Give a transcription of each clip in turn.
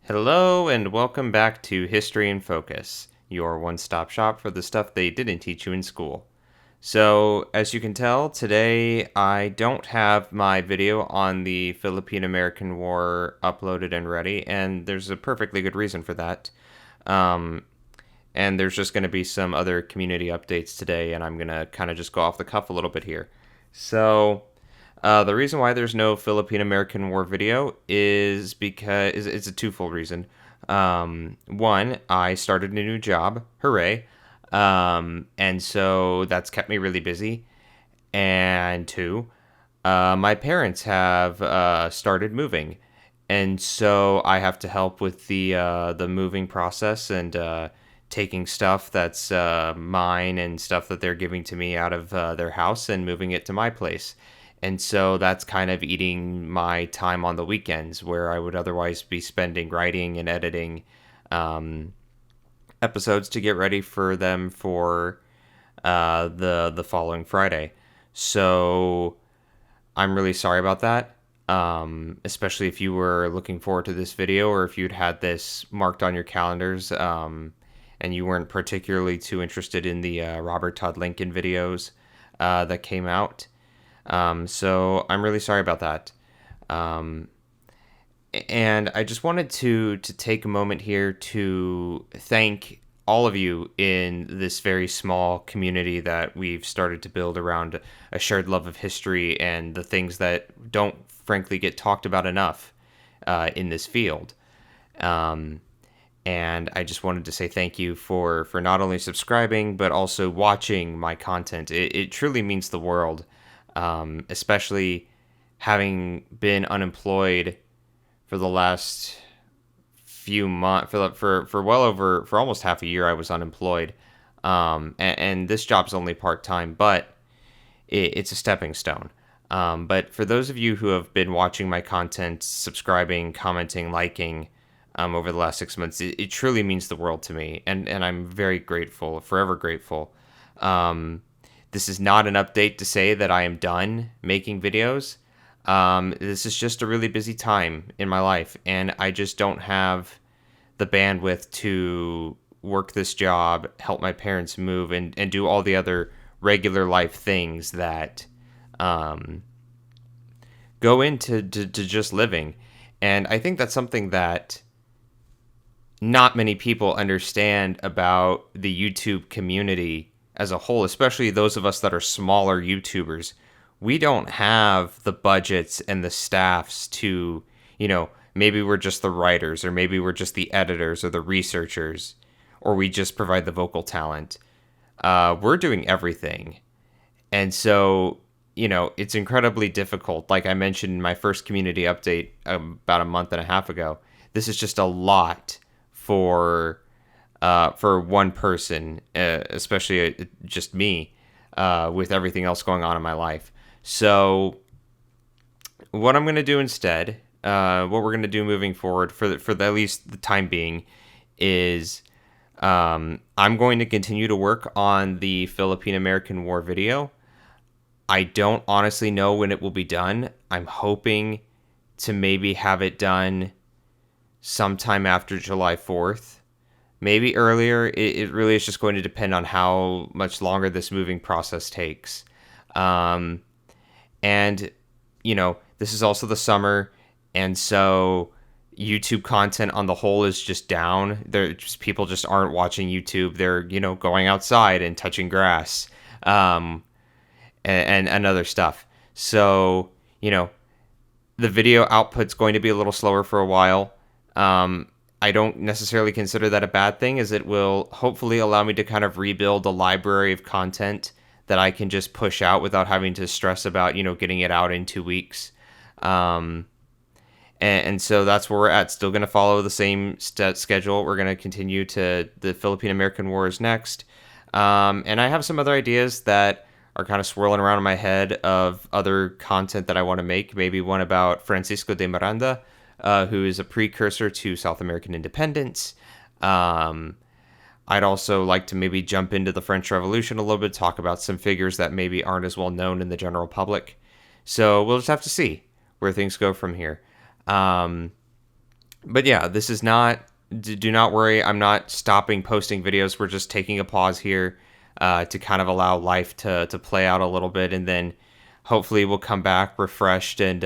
Hello, and welcome back to History in Focus, your one stop shop for the stuff they didn't teach you in school. So, as you can tell, today I don't have my video on the Philippine American War uploaded and ready, and there's a perfectly good reason for that. Um, and there's just going to be some other community updates today, and I'm going to kind of just go off the cuff a little bit here. So, the reason why there's no Philippine American War video is because it's a twofold reason. One, I started a new job, hooray, and so that's kept me really busy. And two, my parents have started moving, and so I have to help with the moving process and taking stuff that's mine and stuff that they're giving to me out of their house and moving it to my place. And so that's kind of eating my time on the weekends where I would otherwise be spending writing and editing um, episodes to get ready for them for the following Friday. So I'm really sorry about that. Especially if you were looking forward to this video or if you'd had this marked on your calendars and you weren't particularly too interested in the Robert Todd Lincoln videos that came out. So I'm really sorry about that. Um, and I just wanted to take a moment here to thank all of you in this very small community that we've started to build around a shared love of history and the things that don't frankly get talked about enough in this field. Um, and I just wanted to say thank you for not only subscribing but also watching my content. It truly means the world, especially having been unemployed for the last few months for well over for almost half a year. I was unemployed, and this job's only part-time, but it's a stepping stone. But for those of you who have been watching my content, subscribing, commenting, liking over the last 6 months, it truly means the world to me, and I'm very grateful, forever grateful. This is not an update to say that I am done making videos. This is just a really busy time in my life, and I just don't have the bandwidth to work this job, help my parents move, and do all the other regular life things that um, go into to just living. And I think that's something that not many people understand about the YouTube community as a whole, especially those of us that are smaller YouTubers. We don't have the budgets and the staffs to, maybe we're just the writers, or maybe we're just the editors or the researchers, or we just provide the vocal talent. We're doing everything. And so, it's incredibly difficult. Like I mentioned in my first community update about a month and a half ago, this is just a lot for one person, especially just me, with everything else going on in my life. So, what I'm going to do instead, what we're going to do moving forward for at least the time being, is I'm going to continue to work on the Philippine American War video. I don't honestly know when it will be done. I'm hoping to maybe have it done sometime after July 4th. Maybe earlier. It really is just going to depend on how much longer this moving process takes. Um, and, this is also the summer. And so YouTube content on the whole is just down. People just aren't watching YouTube. They're, going outside and touching grass. And other stuff. So, the video output's going to be a little slower for a while. I don't necessarily consider that a bad thing, as it will hopefully allow me to kind of rebuild a library of content that I can just push out without having to stress about, getting it out in 2 weeks. Um, and so that's where we're at. Still going to follow the same schedule. We're going to continue to the Philippine American Wars next. And I have some other ideas that are kind of swirling around in my head of other content that I want to make. Maybe one about Francisco de Miranda, who is a precursor to South American independence. I'd also like to maybe jump into the French Revolution a little bit, talk about some figures that maybe aren't as well known in the general public. So we'll just have to see where things go from here. Um, But yeah, this is not. Do not worry. I'm not stopping posting videos. We're just taking a pause here to kind of allow life to play out a little bit, and then hopefully we'll come back refreshed and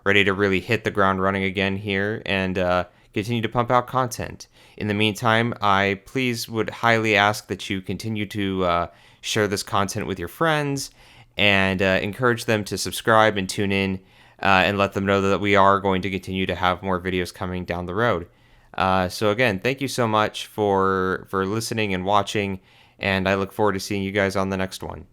ready to really hit the ground running again here and continue to pump out content. In the meantime, I please would highly ask that you continue to share this content with your friends and encourage them to subscribe and tune in and let them know that we are going to continue to have more videos coming down the road. So again, thank you so much for listening and watching, and I look forward to seeing you guys on the next one.